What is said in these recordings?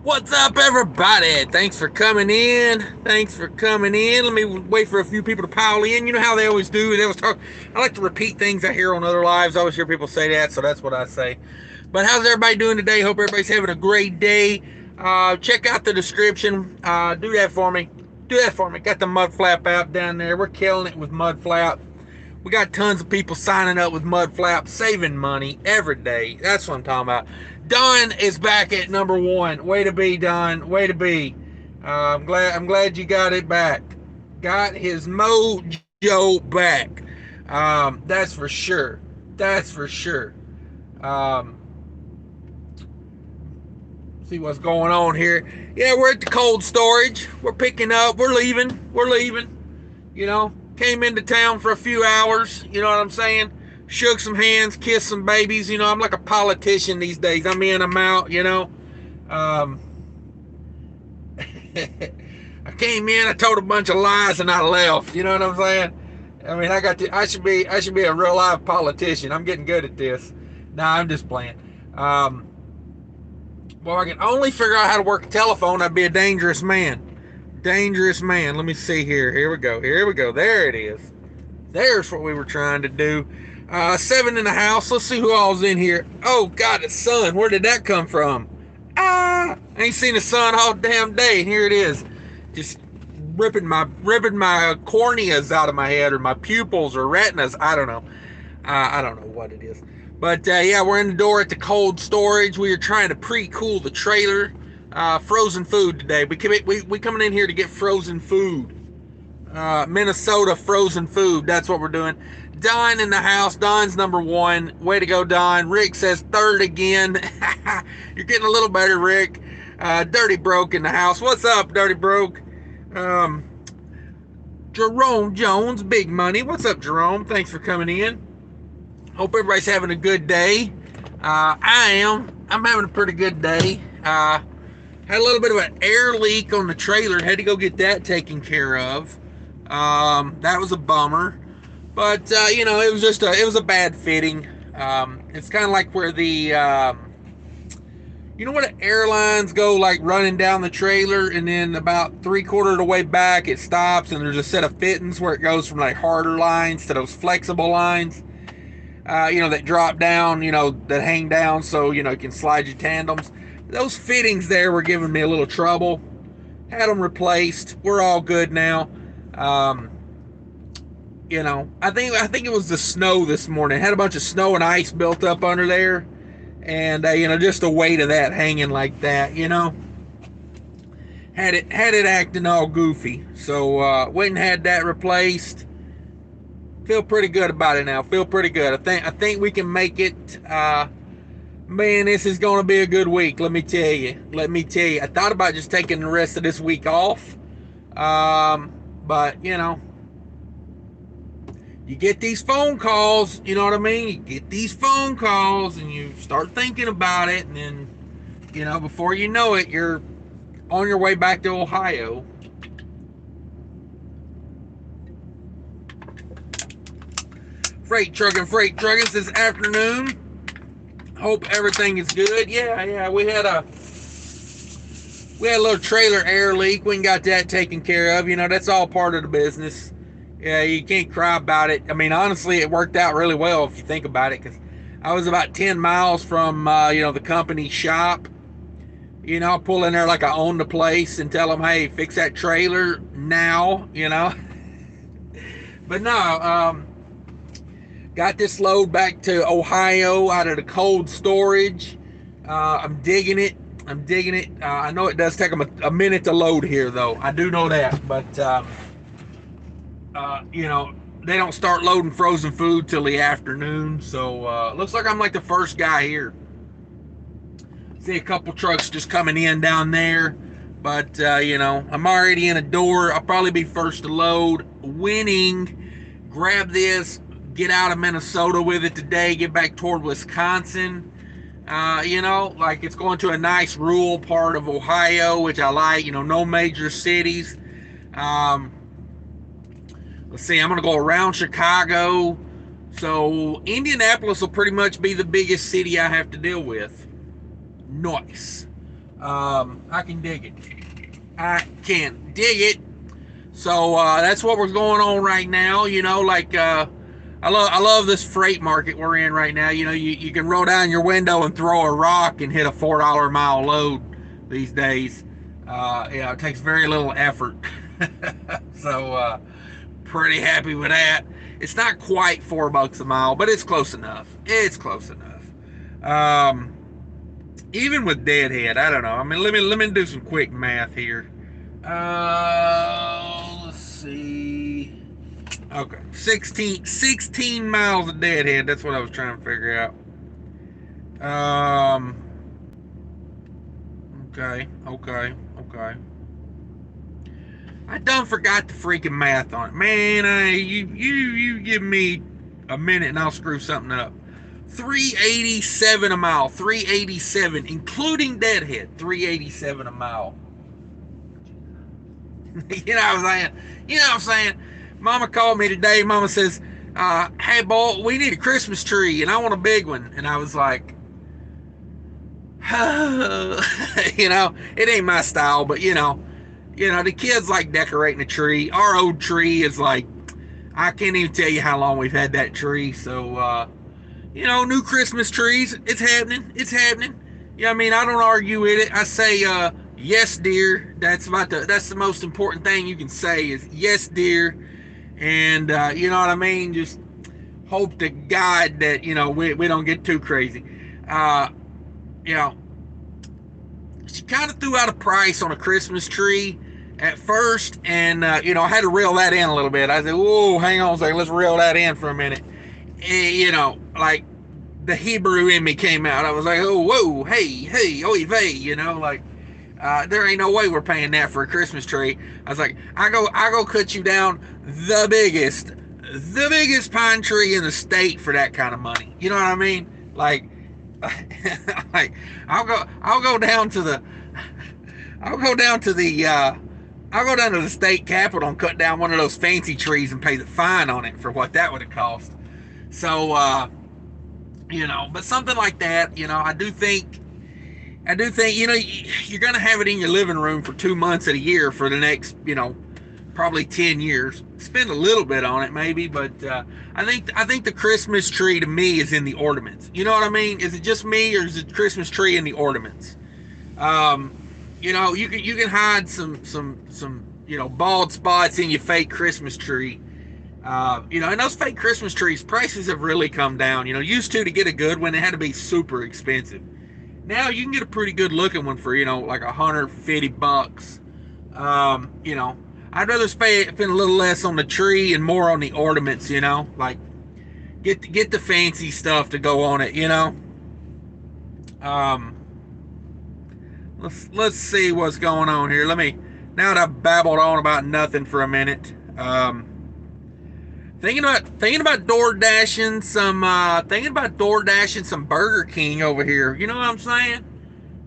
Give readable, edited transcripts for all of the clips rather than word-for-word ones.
What's up, everybody? Thanks for coming in. Thanks for coming in. Let me wait for a few people to pile in. You know how they always do. They always talk. I like to repeat things I hear on other lives. I always hear people say that, so that's what I say. But how's everybody doing today? Hope everybody's having a great day. Check out the description. Do that for me. Do that for me. Got the mud flap out down there. We're killing it with mud flap. We got tons of people signing up with mud flap, saving money every day. That's what I'm talking about. Don is back at number one. Way to be, Don. Way to be. I'm glad you got it back. Got his mojo back. That's for sure. That's for sure. Um, see what's going on here. Yeah, we're at the cold storage. We're picking up. We're leaving. We're leaving. You know, came into town for a few hours. You know what I'm saying? Shook some hands, kissed some babies. You know, I'm like a politician these days. I'm in, I'm out. You know. Um, I came in, I told a bunch of lies, and I left. You know what I'm saying? I mean, I should be a real live politician. I'm getting good at this. Nah, I'm just playing. Well, I can only figure out how to work a telephone. I'd be a dangerous man. Dangerous man. Let me see here. Here we go. Here we go. There it is. There's what we were trying to do. Seven in the house. Let's see who all's in here. Oh, God, the sun. Where did that come from? I ain't seen the sun all damn day. And here it is. Just ripping my corneas out of my head, or my pupils, or retinas. I don't know. I don't know what it is. But yeah, we're in the door at the cold storage. We are trying to pre-cool the trailer. Frozen food today. We coming in here to get frozen food. Minnesota frozen food. That's what we're doing. Don in the house. Don's number one. Way to go, Don. Rick says third again. You're getting a little better, Rick. Dirty Broke in the house. What's up, Dirty Broke? Jerome Jones, Big Money. What's up, Jerome? Thanks for coming in. Hope everybody's having a good day. I am. I'm having a pretty good day. Had a little bit of an air leak on the trailer. Had to go get that taken care of. That was a bummer. But, you know, it was a bad fitting. It's kind of like where the, you know, where the airlines go, like, running down the trailer, and then about 3/4 of the way back, it stops, and there's a set of fittings where it goes from, like, harder lines to those flexible lines. You know, that drop down, you know, that hang down so, you know, you can slide your tandems. Those fittings there were giving me a little trouble. Had them replaced. We're all good now. You know, I think it was the snow this morning. Had a bunch of snow and ice built up under there. And, you know, just the weight of that hanging like that, you know. Had it acting all goofy. So, went and had that replaced. Feel pretty good about it now. Feel pretty good. I think we can make it. Man, this is going to be a good week. Let me tell you. I thought about just taking the rest of this week off. But, you know, you get these phone calls. You know what I mean? You get these phone calls and you start thinking about it. And then, you know, before you know it, you're on your way back to Ohio. Freight trucking this afternoon. Hope everything is good. Yeah, we had a little trailer air leak. We got that taken care of. You know, that's all part of the business. Yeah, you can't cry about it. I mean, honestly, it worked out really well if you think about it, because I was about 10 miles from, you know, the company shop. You know, I'll pull in there like I own the place and tell them, hey, fix that trailer now, you know. But no, got this load back to Ohio out of the cold storage. I'm digging it. I know it does take them a minute to load here, though. I do know that. But, you know, they don't start loading frozen food till the afternoon. So, looks like I'm like the first guy here. See a couple trucks just coming in down there. But, you know, I'm already in a door. I'll probably be first to load. Winning. Grab this. Get out of Minnesota with it today, get back toward Wisconsin. You know, like it's going to a nice rural part of Ohio, which I like, you know, no major cities. Let's see, I'm going to go around Chicago. So Indianapolis will pretty much be the biggest city I have to deal with. Nice. I can dig it. I can dig it. So that's what we're going on right now. I love this freight market we're in right now. You can roll down your window and throw a rock and hit a $4 a mile load these days. It takes very little effort. So pretty happy with that. It's not quite $4 a mile, but it's close enough. It's close enough. Even with deadhead, I don't know. I mean, let me do some quick math here. Let's see. Okay, 16 miles of deadhead. That's what I was trying to figure out. Okay. I done forgot the freaking math on it, man. You give me a minute and I'll screw something up. 387 a mile. 387, including deadhead. 387 a mile. You know what I'm saying? Mama called me today. Mama says, hey, boy, we need a Christmas tree, and I want a big one. And I was like, it ain't my style, but, the kids like decorating a tree. Our old tree is like, I can't even tell you how long we've had that tree. So, new Christmas trees. It's happening. I don't argue with it. I say, yes, dear. That's the most important thing you can say is yes, dear. And, you know what I mean? Just hope to God that, we don't get too crazy. She kind of threw out a price on a Christmas tree at first. And, I had to reel that in a little bit. I said, whoa, hang on a second. Let's reel that in for a minute. And, like the Hebrew in me came out. I was like, oh, whoa, hey, oy vey, there ain't no way we're paying that for a Christmas tree. I was like, I go cut you down the biggest pine tree in the state for that kind of money. You know what I mean? Like I'll go down to the state capitol and cut down one of those fancy trees and pay the fine on it for what that would have cost. So but something like that, I do think, you're going to have it in your living room for 2 months of the year for the next, probably 10 years. Spend a little bit on it maybe, but I think the Christmas tree to me is in the ornaments. You know what I mean? Is it just me, or is it Christmas tree in the ornaments? You can hide some bald spots in your fake Christmas tree. And those fake Christmas trees, prices have really come down. Used to get a good one, it had to be super expensive. Now you can get a pretty good looking one for, like $150. I'd rather spend a little less on the tree and more on the ornaments, like get the fancy stuff to go on it, Let's see what's going on here. Now that I've babbled on about nothing for a minute, thinking about door dashing some Burger King over here. You know what I'm saying?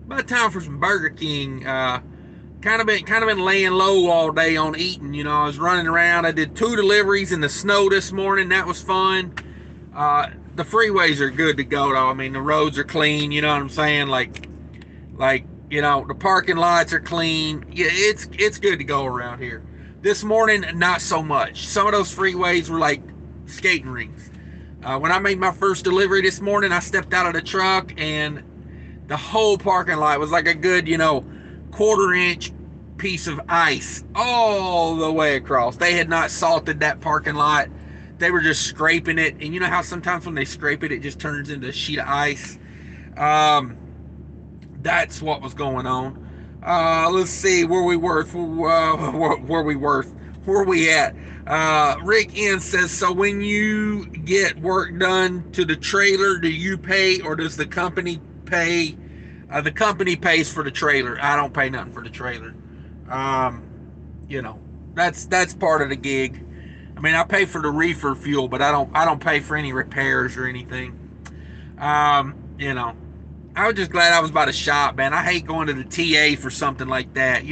About time for some Burger King. Kind of been laying low all day on eating. I was running around. I did 2 deliveries in the snow this morning. That was fun. The freeways are good to go though. I mean, the roads are clean. You know what I'm saying? Like the parking lots are clean. Yeah, it's good to go around here. This morning, not so much. Some of those freeways were like skating rinks. When I made my first delivery this morning, I stepped out of the truck and the whole parking lot was like a good, 1/4-inch piece of ice all the way across. They had not salted that parking lot. They were just scraping it. And you know how sometimes when they scrape it, it just turns into a sheet of ice? That's what was going on. Let's see, where we at? Rick N says, so when you get work done to the trailer, do you pay or does the company pay? The company pays for the trailer. I don't pay nothing for the trailer. That's part of the gig. I mean, I pay for the reefer fuel, but I don't pay for any repairs or anything. I was just glad I was by the shop, man. I hate going to the TA for something like that,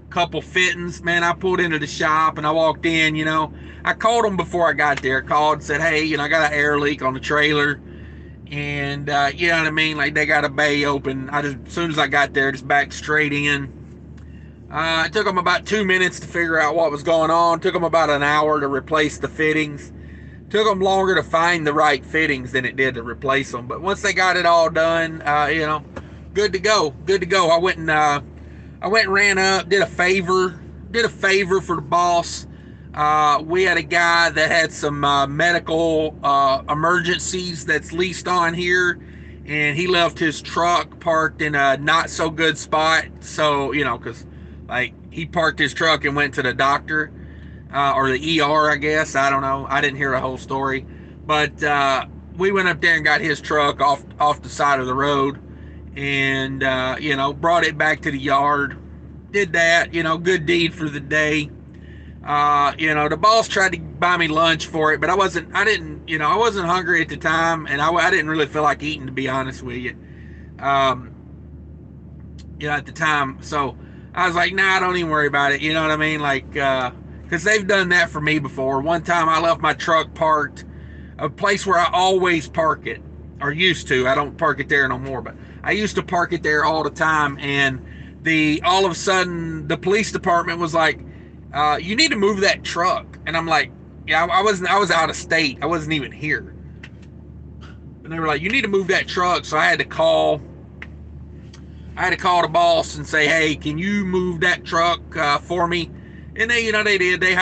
Couple fittings, man. I pulled into the shop and I walked in, I called them before I got there. Called and said, hey, I got an air leak on the trailer. And you know what I mean? Like they got a bay open. As soon as I got there, just backed straight in. It took them about 2 minutes to figure out what was going on. It took them about an hour to replace the fittings. It took them longer to find the right fittings than it did to replace them. But once they got it all done, you know, good to go. Good to go. I went and ran up, did a favor for the boss. We had a guy that had some medical emergencies that's leased on here, and he left his truck parked in a not so good spot. So, you know, because like he parked his truck and went to the doctor or the ER, I guess. I don't know. I didn't hear the whole story, but we went up there and got his truck off the side of the road, and you know, brought it back to the yard. Did that, you know, good deed for the day. You know, the boss tried to buy me lunch for it, but I wasn't hungry at the time, and I didn't really feel like eating, to be honest with you. You know, at the time, so I was like, nah, don't even worry about it. You know what I mean? Like, because they've done that for me before. One time I left my truck parked, a place where I always park it, or used to. I don't park it there no more, but I used to park it there all the time, and all of a sudden the police department was like, you need to move that truck. And I'm like, yeah, I was out of state. I wasn't even here. And they were like, you need to move that truck. So I had to call the boss and say, hey, can you move that truck for me? And they, you know, they did. They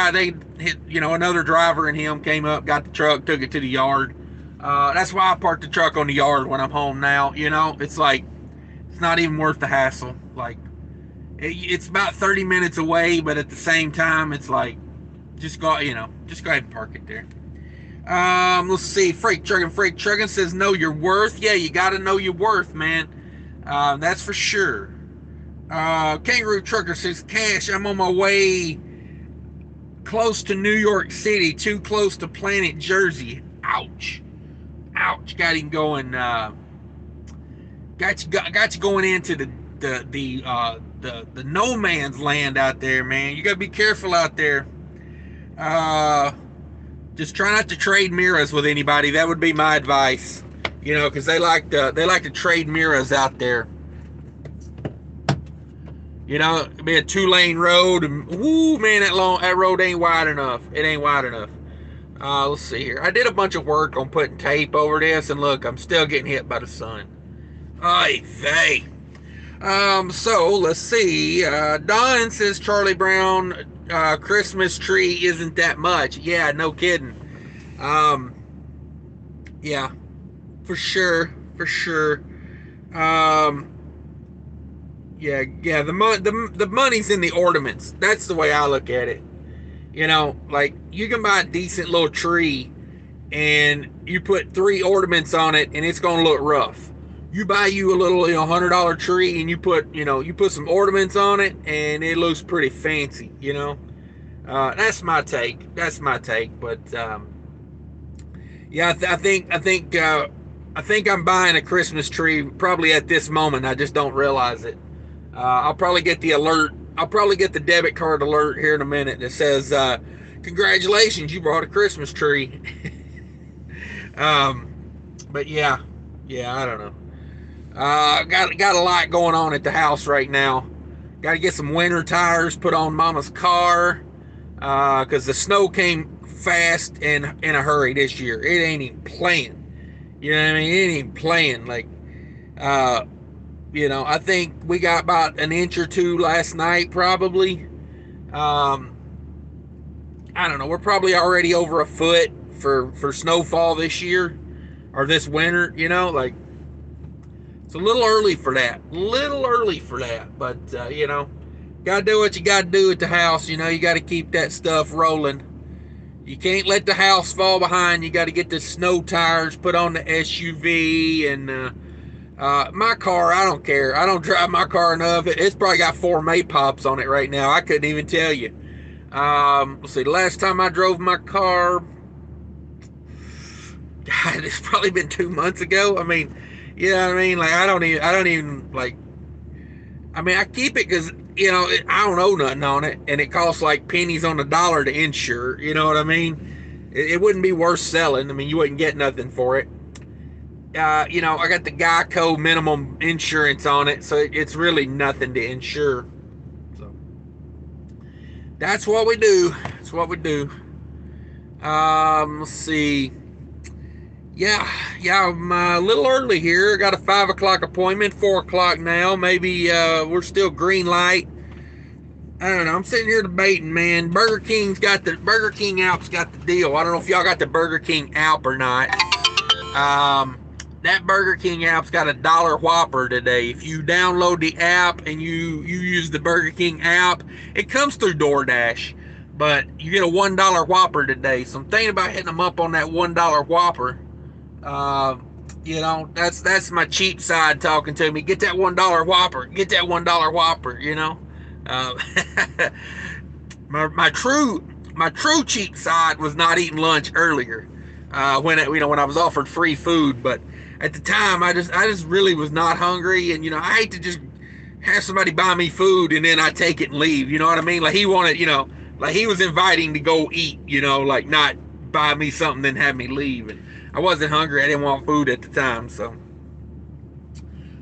hit, you know, another driver and him came up, got the truck, took it to the yard. That's why I park the truck on the yard when I'm home now. You know, it's like, it's not even worth the hassle. Like, it's about 30 minutes away, but at the same time, it's like, just go ahead and park it there. Let's see. Freight trucking says, know your worth. Yeah, you got to know your worth, man. That's for sure. Kangaroo Trucker says, Cash, I'm on my way close to New York City, too close to Planet Jersey. Ouch. Got him going. Got you going into the no man's land out there, man. You gotta be careful out there. Just try not to trade mirrors with anybody. That would be my advice. You know, because they like to trade mirrors out there. You know, it'd be a 2-lane road, and whoo, man, that road ain't wide enough. It ain't wide enough. Let's see here. I did a bunch of work on putting tape over this, and look, I'm still getting hit by the sun. Ay vey. So let's see. Don says Charlie Brown Christmas tree isn't that much. Yeah, no kidding. Yeah, for sure. Yeah. The money's in the ornaments. That's the way I look at it. You know, like you can buy a decent little tree, and you put 3 ornaments on it, and it's gonna look rough. You buy you a little, $100 tree, and you put some ornaments on it, and it looks pretty fancy. You know, that's my take. But yeah, I think I'm buying a Christmas tree probably at this moment. I just don't realize it. I'll probably get the alert. I'll probably get the debit card alert here in a minute that says, "Congratulations, you brought a Christmas tree." But yeah, I don't know. Got a lot going on at the house right now. Got to get some winter tires put on Mama's car because the snow came fast and in a hurry this year. It ain't even playing. You know what I mean? It ain't even playing. Like, I think we got about an inch or two last night, probably. I don't know. We're probably already over a foot for snowfall this year or this winter. You know, like. It's a little early for that. But, got to do what you got to do at the house. You got to keep that stuff rolling. You can't let the house fall behind. You got to get the snow tires put on the SUV. And my car, I don't care. I don't drive my car enough. It's probably got 4 Maypops on it right now. I couldn't even tell you. Let's see. The last time I drove my car, God, it's probably been 2 months ago. I mean... You know what I mean? Like, I don't even, like, I mean, I keep it because, I don't owe nothing on it, and it costs like pennies on the dollar to insure, you know what I mean? It wouldn't be worth selling. I mean, you wouldn't get nothing for it. You know, I got the Geico minimum insurance on it, so it's really nothing to insure. So that's what we do. That's what we do. Let's see. Yeah, yeah, I'm a little early here. I got a 5 o'clock appointment, 4 o'clock now. Maybe we're still green light. I don't know. I'm sitting here debating, man. Burger King app's got the deal. I don't know if y'all got the Burger King app or not. That Burger King app's got $1 Whopper today. If you download the app and you use the Burger King app, it comes through DoorDash, but you get a $1 Whopper today. So I'm thinking about hitting them up on that $1 Whopper. You know, that's my cheap side talking to me. Get that $1 Whopper. Get that $1 Whopper. You know, uh, my true cheap side was not eating lunch earlier. When when I was offered free food, but at the time I just really was not hungry, and I hate to just have somebody buy me food and then I take it and leave. You know what I mean? Like he wanted, like he was inviting to go eat. Like not buy me something then have me leave. And I wasn't hungry. I didn't want food at the time. So,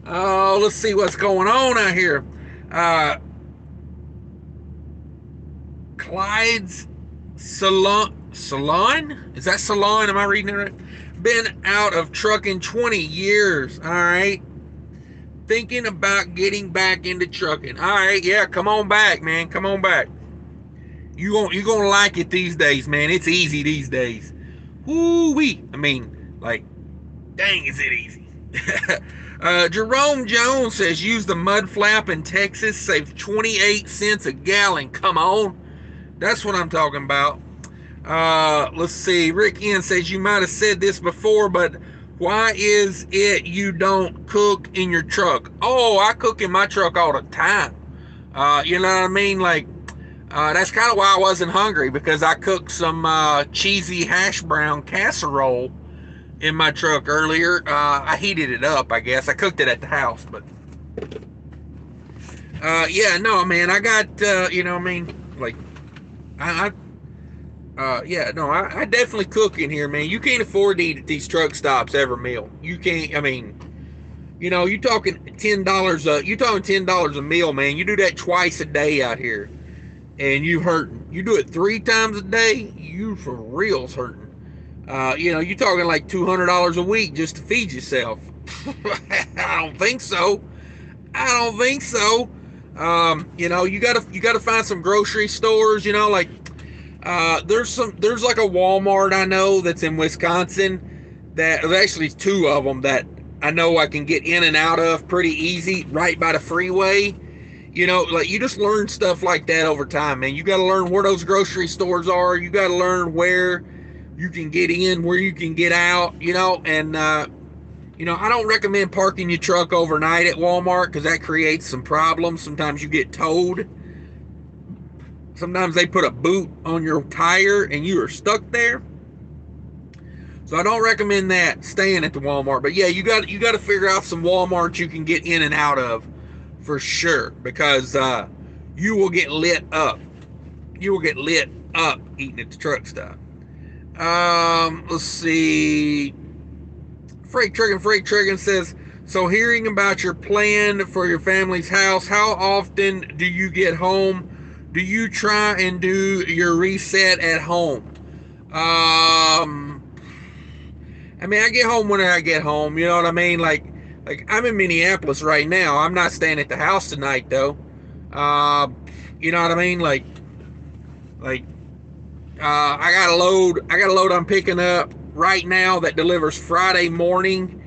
let's see what's going on out here. Clyde's Salon? Is that Salon? Am I reading it right? Been out of trucking 20 years. All right. Thinking about getting back into trucking. All right. Yeah. Come on back, man. Come on back. You're gonna like it these days, man. It's easy these days. Woo-wee. I mean, like, dang, is it easy. Jerome Jones says use the mud flap in Texas, save 28 cents a gallon. Come on. That's what I'm talking about. Let's see. Rick N says you might have said this before, but why is it you don't cook in your truck? Oh, I cook in my truck all the time. You know what I mean? Like, that's kind of why I wasn't hungry, because I cooked some cheesy hash brown casserole in my truck earlier. I heated it up, I guess. I cooked it at the house, but yeah, no, man, I got like I definitely cook in here, man. You can't afford to eat at these truck stops every meal. You can't. I mean, you talking $10. You talking $10 a meal, man. You do that twice a day out here, and you hurting. You do it 3 times a day, you for real's hurting. You talking like $200 a week just to feed yourself. I don't think so. I don't think so. You gotta find some grocery stores. Like there's like a Walmart I know that's in Wisconsin that there's actually 2 of them that I know I can get in and out of pretty easy right by the freeway. Like you just learn stuff like that over time, man. You got to learn where those grocery stores are. You got to learn where you can get in, where you can get out, and I don't recommend parking your truck overnight at Walmart because that creates some problems. Sometimes you get towed. Sometimes they put a boot on your tire and you are stuck there. So I don't recommend that, staying at the Walmart. But yeah, you got to figure out some Walmarts you can get in and out of for sure, because you will get lit up. You will get lit up eating at the truck stop. Let's see. Freight Triggin says, so hearing about your plan for your family's house, how often do you get home? Do you try and do your reset at home? I mean, I get home when I get home. You know what I mean? Like I'm in Minneapolis right now. I'm not staying at the house tonight, though. You know what I mean? Like I got a load I'm picking up right now that delivers Friday morning.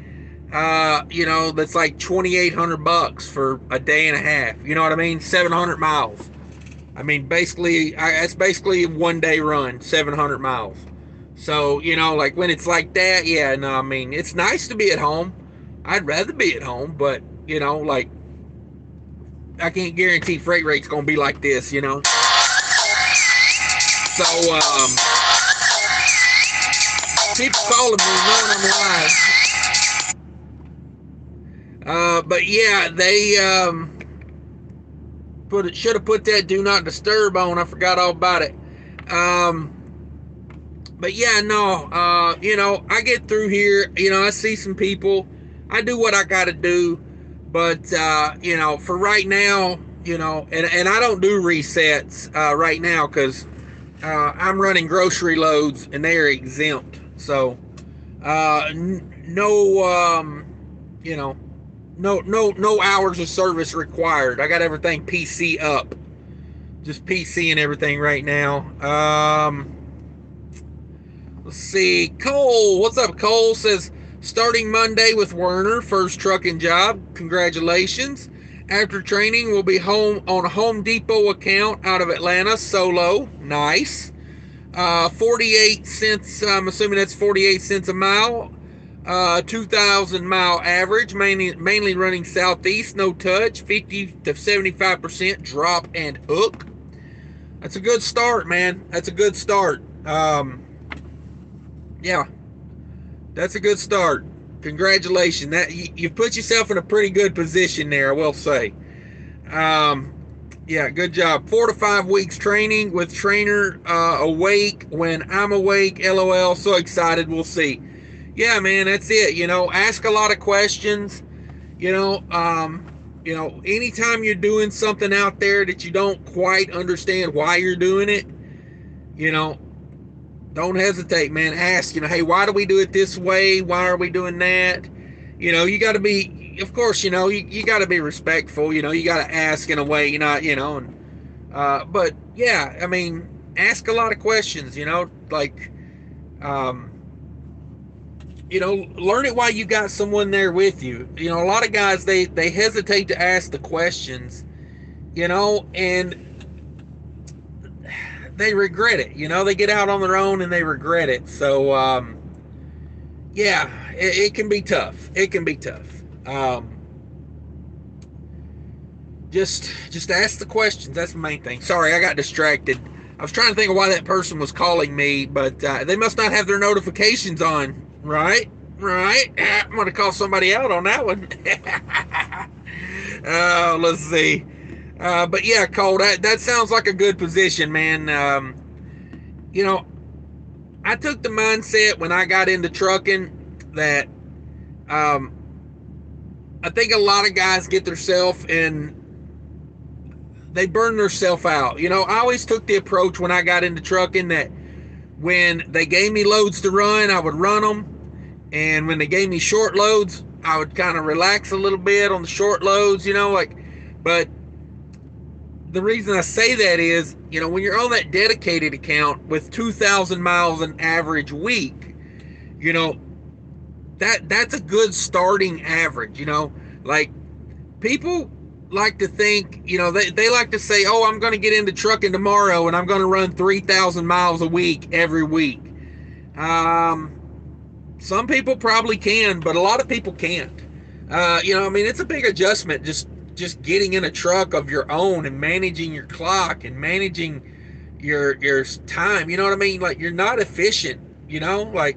That's like $2,800 for a day and a half. You know what I mean? 700 miles. I mean, basically, it's basically a 1-day run, 700 miles. So, like when it's like that, yeah, no, I mean, it's nice to be at home. I'd rather be at home, but, like, I can't guarantee freight rate's going to be like this, So, people calling me knowing I'm live. But yeah, they, should have put that do not disturb on. I forgot all about it. But yeah, no, I get through here, I see some people, I do what I got to do, but, for right now, and I don't do resets right now because I'm running grocery loads and they are exempt. So, no, you know, no hours of service required. I got everything PC up, just PC and everything right now. Let's see. Cole, what's up? Cole says, starting Monday with Werner, first trucking job. Congratulations. After training, we'll be home on a Home Depot account out of Atlanta, solo. Nice. 48 cents, I'm assuming that's 48 cents a mile. 2,000 mile average, mainly running southeast, no touch, 50 to 75% drop and hook. That's a good start, man. That's a good start. Yeah, that's a good start. Congratulations. That you put yourself in a pretty good position there, I will say. Um, yeah, good job. 4 to 5 weeks training with trainer awake when I'm awake. LOL. So excited. We'll see. Yeah, man, that's it. Ask a lot of questions. Anytime you're doing something out there that you don't quite understand why you're doing it, you know, don't hesitate, man. Ask, hey, why do we do it this way? Why are we doing that? You got to be, of course, you got to be respectful. You got to ask in a way, but yeah, I mean, ask a lot of questions, like, learn it while you got someone there with you. A lot of guys, they hesitate to ask the questions, and they regret it. They get out on their own and they regret it. So, yeah, it can be tough. It can be tough. Just ask the questions. That's the main thing. Sorry, I got distracted. I was trying to think of why that person was calling me, but they must not have their notifications on. Right. I'm going to call somebody out on that one. Let's see. But yeah, Cole, that sounds like a good position, man. I took the mindset when I got into trucking that I think a lot of guys get themselves and they burn themselves out. I always took the approach when I got into trucking that when they gave me loads to run, I would run them. And when they gave me short loads, I would kind of relax a little bit on the short loads, but the reason I say that is, when you're on that dedicated account with 2,000 miles an average week, that's a good starting average, like people like to think, they like to say, oh, I'm going to get into trucking tomorrow and I'm going to run 3,000 miles a week every week. Some people probably can, but a lot of people can't. It's a big adjustment just getting in a truck of your own and managing your clock and managing your time. You know what I mean? Like, you're not efficient, like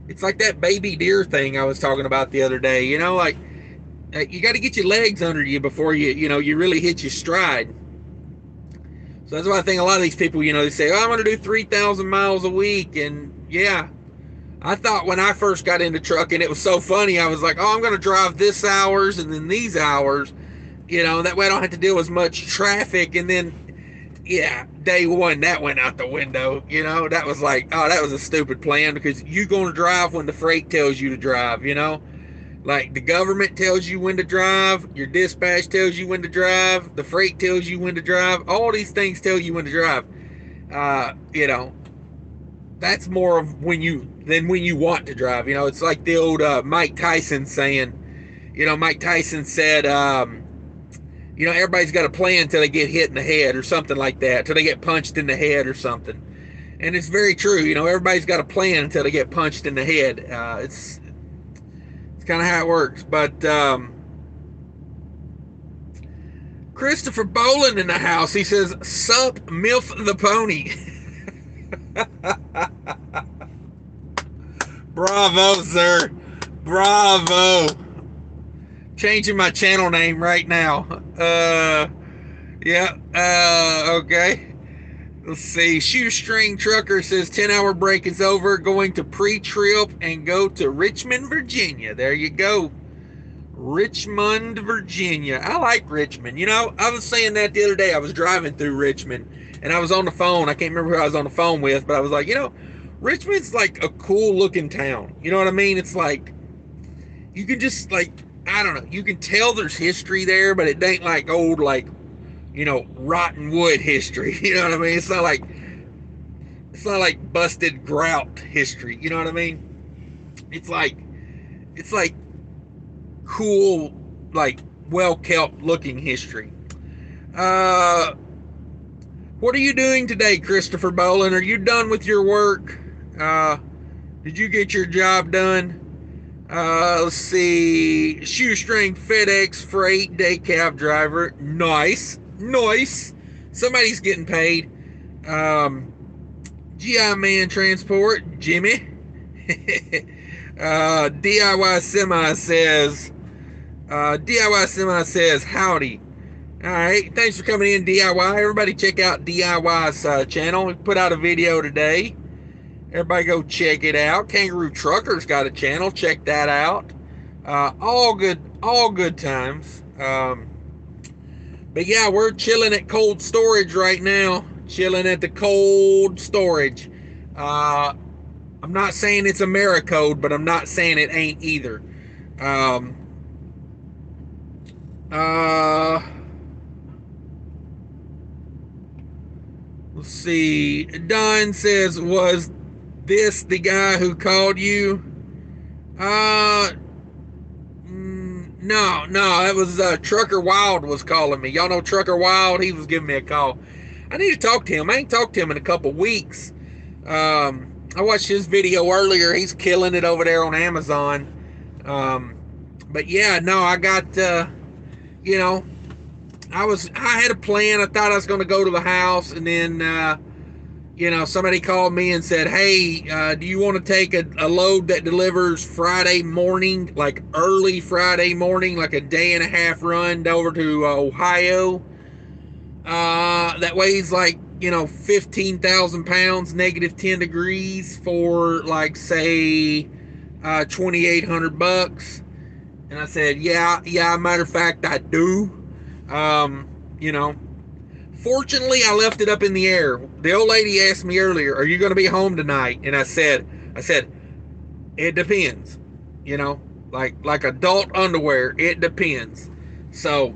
it's like that baby deer thing I was talking about the other day, like you got to get your legs under you before you really hit your stride. So that's why I think a lot of these people, they say, oh, I'm going to do 3,000 miles a week. And yeah, I thought when I first got into trucking, it was so funny. I was like, oh, I'm going to drive this hours and then these hours, that way I don't have to deal with as much traffic. And then, yeah, day one, that went out the window. That was like, oh, that was a stupid plan because you're going to drive when the freight tells you to drive, Like, the government tells you when to drive, your dispatch tells you when to drive, the freight tells you when to drive. All these things tell you when to drive. That's more of when you want to drive. It's like the old Mike Tyson saying, Mike Tyson said, everybody's got a plan until they get hit in the head or something like that, till they get punched in the head or something. And it's very true. Everybody's got a plan until they get punched in the head. It's kind of how it works. But Christopher Boland in the house. He says, "Sup, MILF the pony." Bravo, sir. Bravo. Changing my channel name right now. Yeah. Okay. Let's see. Shoestring Trucker says 10-hour break is over. Going to pre-trip and go to Richmond, Virginia. There you go. Richmond, Virginia. I like Richmond. You know, I was saying that the other day. I was driving through Richmond and I was on the phone. I can't remember who I was on the phone with, but I was like, you know, Richmond's like a cool looking town. You know what I mean? It's like, you can just like, I don't know, you can tell there's history there, but it ain't like old, like, you know, rotten wood history. You know what I mean? It's not like busted grout history. You know what I mean? It's like cool, like well kept looking history. What are you doing today, Christopher Bolin? Are you done with your work? Did you get your job done? Let's see. Shoestring FedEx Freight day cab driver. Nice. Somebody's getting paid. GI Man Transport. Jimmy. DIY Semi says howdy. All right, thanks for coming in, DIY. Everybody check out DIY's channel. We put out a video today. Everybody go check it out. Kangaroo Trucker's got a channel. Check that out. All good times. But yeah, we're chilling at cold storage right now. Chilling at the cold storage. I'm not saying it's Americode, but I'm not saying it ain't either. Let's see. Don says, was this the guy who called you? No, it was Trucker Wild was calling me. Y'all know Trucker Wild? He was giving me a call. I need to talk to him. I ain't talked to him in a couple weeks. I watched his video earlier. He's killing it over there on Amazon. But yeah, no, I got, you know, I had a plan. I thought I was going to go to the house, and then, you know, somebody called me and said, hey, do you want to take a load that delivers Friday morning, like early Friday morning, like a day and a half run over to Ohio? That weighs like, you know, 15,000 pounds, negative 10 degrees for like, say, $2,800. And I said, yeah, matter of fact, I do. You know, fortunately, I left it up in the air. The old lady asked me earlier, are you going to be home tonight? And I said, it depends, you know, like adult underwear. It depends. So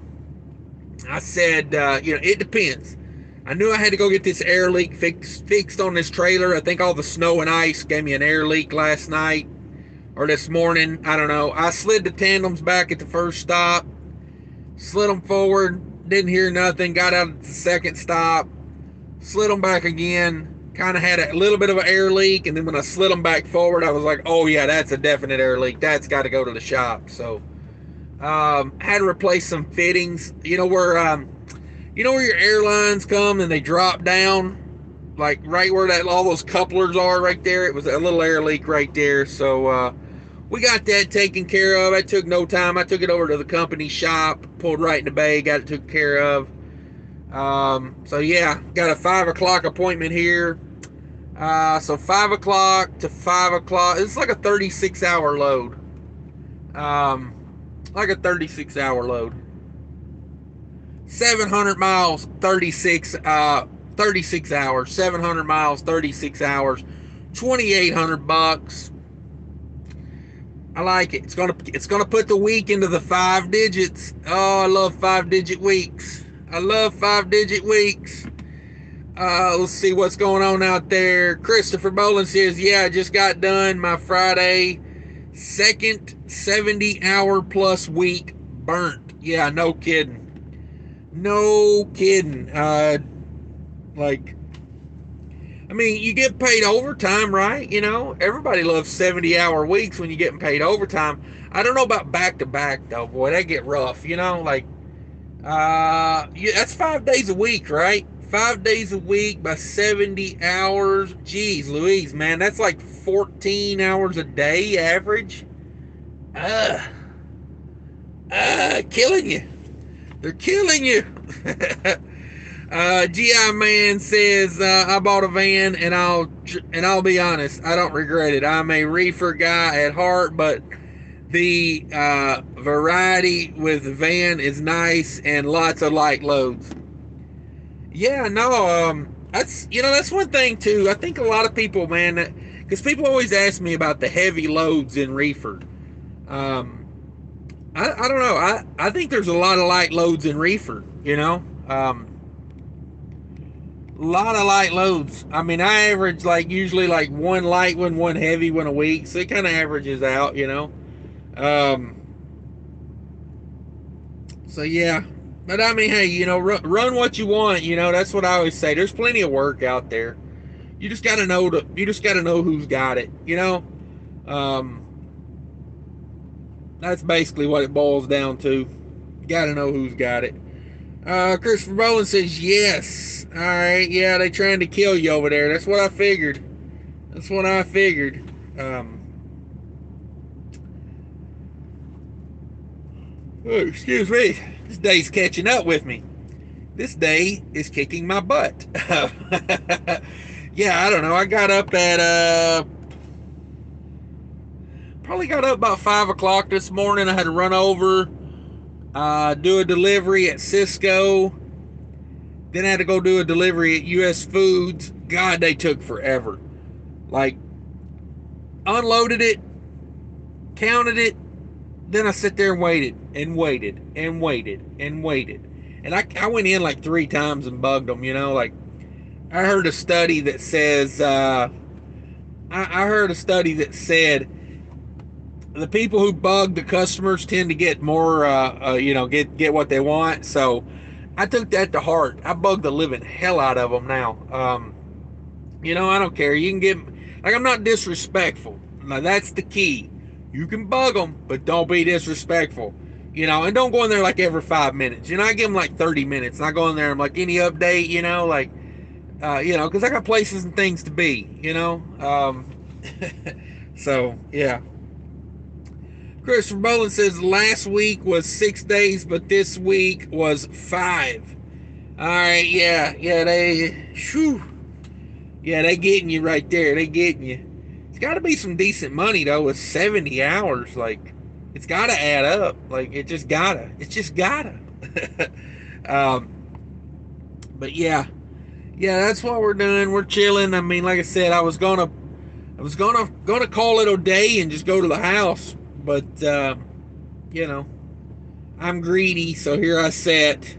I said, you know, it depends. I knew I had to go get this air leak fixed on this trailer. I think all the snow and ice gave me an air leak last night or this morning. I don't know. I slid the tandems back at the first stop, slid them forward, didn't hear nothing, got out at the second stop, slid them back again, kind of had a little bit of an air leak, and then when I slid them back forward, I was like, oh yeah, that's a definite air leak. That's got to go to the shop. So had to replace some fittings. You know where your airlines come and they drop down, like right where all those couplers are right there? It was a little air leak right there. So we got that taken care of. It took no time. I took it over to the company shop, pulled right in the bay, got it taken care of. So yeah, got a 5 o'clock appointment here. So 5 o'clock to 5 o'clock. It's like a 36-hour load. Like a 36-hour load. 700 miles, 36 hours. 700 miles, 36 hours. $2,800. I like it. It's gonna put the week into the 5 digits. Oh, I love 5-digit weeks. Let's see what's going on out there. Christopher Bolin says, yeah, I just got done my Friday second 70-hour plus week burnt. Yeah, no kidding. Like, I mean, you get paid overtime, right? You know, everybody loves 70-hour weeks when you're getting paid overtime. I don't know about back-to-back, though. Boy, that get rough, you know? Like, yeah, that's 5 days a week, right? 5 days a week by 70 hours. Jeez Louise, man, that's like 14 hours a day average. Killing you. They're killing you. GI Man says I bought a van, and I'll be honest, I don't regret it. I'm a reefer guy at heart, but the variety with the van is nice and lots of light loads. Yeah, no, that's one thing too. I think a lot of people, man, because people always ask me about the heavy loads in reefer. Um, I don't know. I think there's a lot of light loads in reefer. A lot of light loads. I mean, I average like usually like one light one heavy one a week, so it kind of averages out. Um, so yeah, but I mean, hey, run what you want. That's what I always say. There's plenty of work out there. You just gotta know who's got it. Um, that's basically what it boils down to. You gotta know who's got it. Christopher Boland says yes. All right, yeah, they trying to kill you over there. That's what I figured. That's what I figured. Oh, excuse me. This day's catching up with me. This day is kicking my butt. Yeah, I don't know. I got up at probably got up about 5 o'clock this morning. I had to run over, do a delivery at Cisco. Then I had to go do a delivery at US Foods. God, they took forever. Like, unloaded it, counted it, then I sit there and waited and waited and waited and waited. And I went in like 3 times and bugged them, like I heard a study that says I heard a study that said the people who bug the customers tend to get more get what they want. So I took that to heart. I bug the living hell out of them now. I don't care. You can get, like, I'm not disrespectful. Now that's the key. You can bug them, but don't be disrespectful. And don't go in there like every 5 minutes. I give them like 30 minutes. And I go in there and I'm like, any update, because I got places and things to be, So, yeah. Christopher Boland says last week was 6 days, but this week was 5. All right, yeah, they getting you right there. They getting you. It's got to be some decent money though. With 70 hours, like it's got to add up. Like it just gotta. It's just gotta. But yeah, that's what we're doing. We're chilling. I mean, like I said, I was gonna call it a day and just go to the house, but I'm greedy, so here I sit.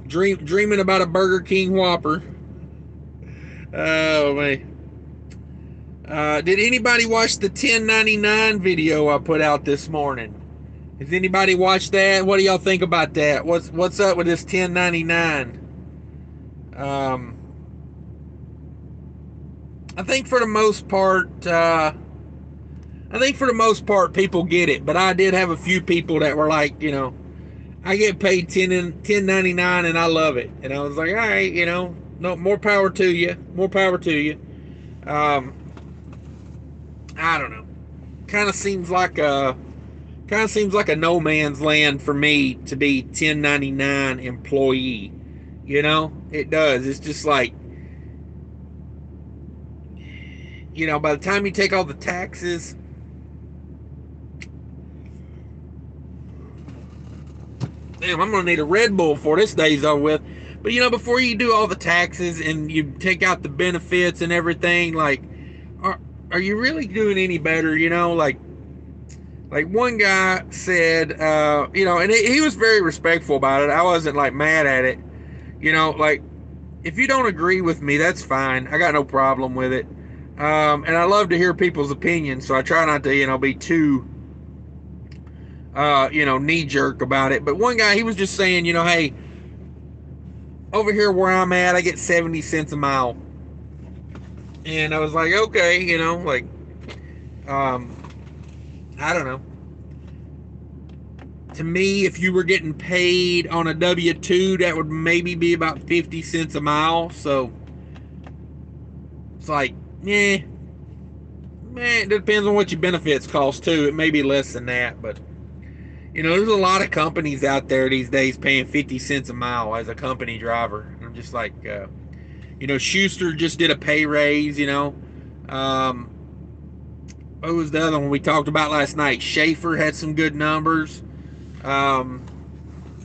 Dreaming about a Burger King Whopper. Oh man. Did anybody watch the 1099 video I put out this morning? Has anybody watched that? What do y'all think about that? What's up with this 1099? I think for the most part people get it, but I did have a few people that were like, I get paid 1099 and I love it. And I was like, all right, no, more power to you. More power to you. I don't know. Kind of seems like a no man's land for me to be 1099 employee. It does. It's just like, by the time you take all the taxes, damn, I'm gonna need a Red Bull before this day's over with. But before you do all the taxes and you take out the benefits and everything, like, are you really doing any better? Like one guy said, and he was very respectful about it. I wasn't like mad at it. Like, if you don't agree with me, that's fine. I got no problem with it. And I love to hear people's opinions, so I try not to, be too, knee jerk about it. But one guy, he was just saying, hey, over here where I'm at, I get 70 cents a mile. And I was like, okay, I don't know. To me, if you were getting paid on a W-2, that would maybe be about 50 cents a mile. So it's like, man, it depends on what your benefits cost too. It may be less than that, but There's a lot of companies out there these days paying 50 cents a mile as a company driver. And I'm just like, Schuster just did a pay raise. Um, what was the other one we talked about last night? Schaefer had some good numbers. Um,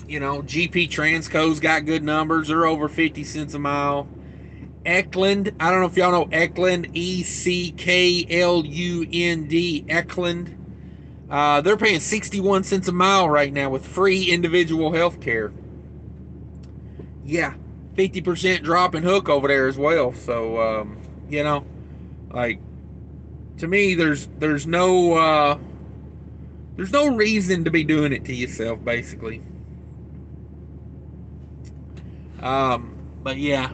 GP Transco's got good numbers. They're over 50 cents a mile. Eklund, I don't know if y'all know Eklund, Eklund, Eklund. They're paying 61 cents a mile right now with free individual health care. Yeah, 50% drop in hook over there as well. So, like, to me, there's no reason to be doing it to yourself, basically. But yeah,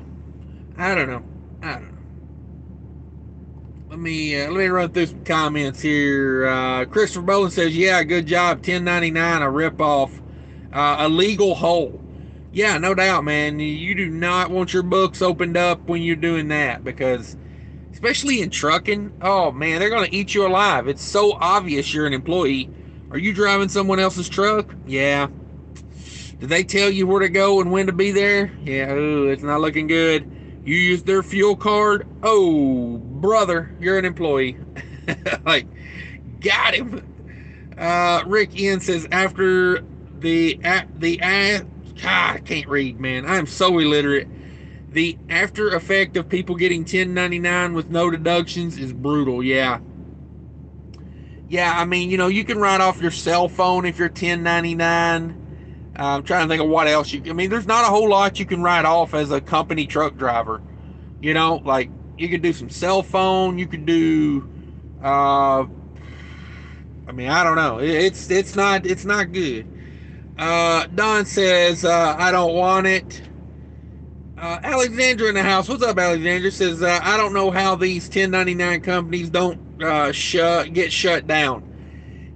I don't know. Let me run through some comments here. Christopher Bowen says, "Yeah, good job. 1099, a ripoff, a legal hole." Yeah, no doubt, man. You do not want your books opened up when you're doing that, because, especially in trucking, oh man, they're gonna eat you alive. It's so obvious you're an employee. Are you driving someone else's truck? Yeah. Did they tell you where to go and when to be there? Yeah, ooh, it's not looking good. You used their fuel card? Oh, brother, you're an employee. Like, got him. Rick Ian says, after God, I can't read, man. I am so illiterate. The after effect of people getting 1099 with no deductions is brutal. Yeah. Yeah, I mean, you can write off your cell phone if you're 1099. I'm trying to think of what else there's not a whole lot you can write off as a company truck driver. Like, you could do some cell phone, you could do, I don't know. It's not good. Don says, I don't want it. Alexandra in the house. What's up, Alexandra? Says, I don't know how these 1099 companies don't get shut down.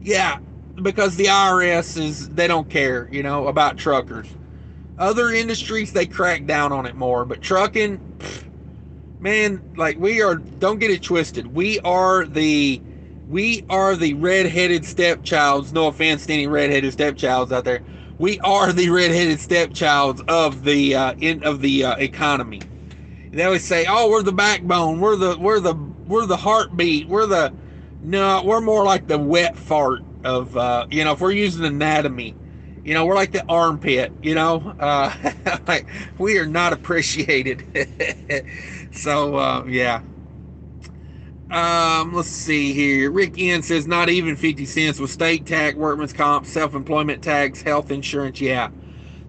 Yeah, because the IRS they don't care, about truckers. Other industries, they crack down on it more, but trucking, man, like, don't get it twisted. We are the redheaded stepchilds. No offense to any redheaded stepchilds out there. We are the redheaded stepchilds of the economy. They always say, "Oh, we're the backbone. We're the heartbeat. No, we're more like the wet fart of, if we're using anatomy, we're like the armpit, like, we are not appreciated." So, yeah. Let's see here. Rick N says, not even 50 cents with state tax, workman's comp, self-employment tax, health insurance. Yeah,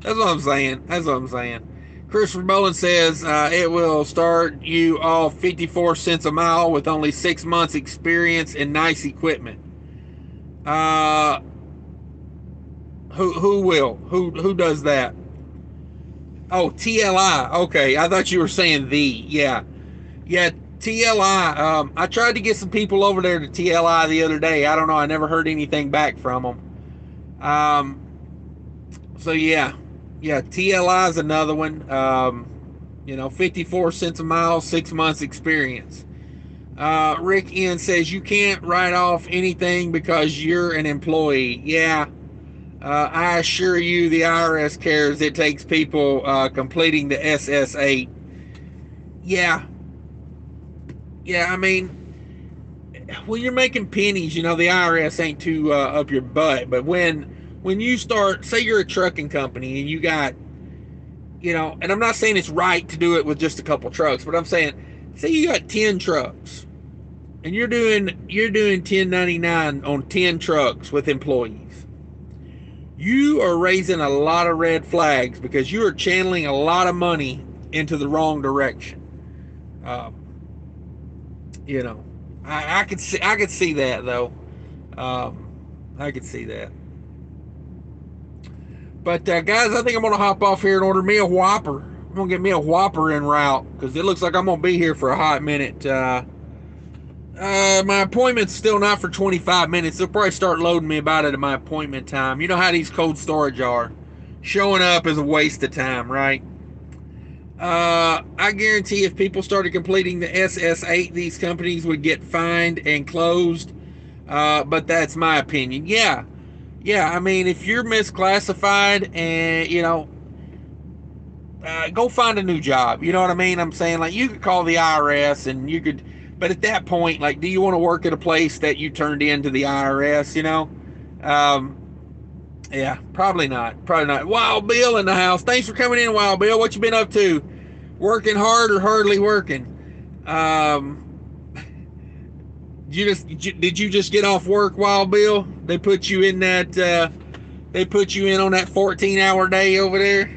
that's what I'm saying. Christopher Bowen says, it will start you off 54 cents a mile with only 6 months experience and nice equipment. Who does that? Oh, TLI. Okay, I thought you were saying yeah. TLI. I tried to get some people over there to TLI the other day. I don't know. I never heard anything back from them. So yeah, TLI is another one. 54 cents a mile, 6 months experience. Rick N says, you can't write off anything because you're an employee. Yeah. I assure you the IRS cares. It takes people completing the SS8. Yeah. Yeah, I mean, when you're making pennies, the IRS ain't too up your butt. But when you start, say you're a trucking company and you got, and I'm not saying it's right to do it with just a couple trucks, but I'm saying, say you got 10 trucks and you're doing 1099 on 10 trucks with employees. You are raising a lot of red flags because you are channeling a lot of money into the wrong direction. I could see that though. I could see that. But guys, I think I'm gonna hop off here and order me a Whopper. I'm gonna get me a Whopper en route because it looks like I'm gonna be here for a hot minute. My appointment's still not for 25 minutes. They'll probably start loading me about it at my appointment time. You know how these cold storage are. Showing up is a waste of time, right? I guarantee if people started completing the SS8, these companies would get fined and closed. But that's my opinion. Yeah, yeah, I mean, if you're misclassified and, go find a new job. You know what I mean? I'm saying, like, you could call the IRS and you could, but at that point, like, do you want to work at a place that you turned into the IRS, Um, yeah, probably not. Probably not. Wild Bill in the house. Thanks for coming in, Wild Bill. What you been up to? Working hard or hardly working? Um, did you just get off work, Wild Bill? They put you in that, they put you in on that 14-hour day over there.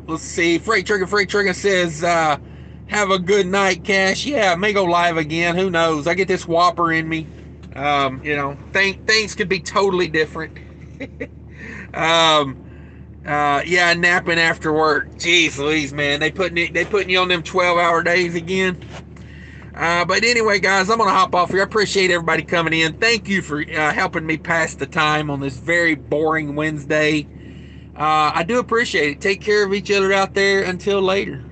Let's see. Freight Trucking says, have a good night, Cash. Yeah, I may go live again. Who knows? I get this Whopper in me. Things could be totally different. um, yeah, napping after work. Jeez Louise, man. They putting you on them 12-hour days again. But anyway, guys, I'm going to hop off here. I appreciate everybody coming in. Thank you for helping me pass the time on this very boring Wednesday. I do appreciate it. Take care of each other out there. Until later.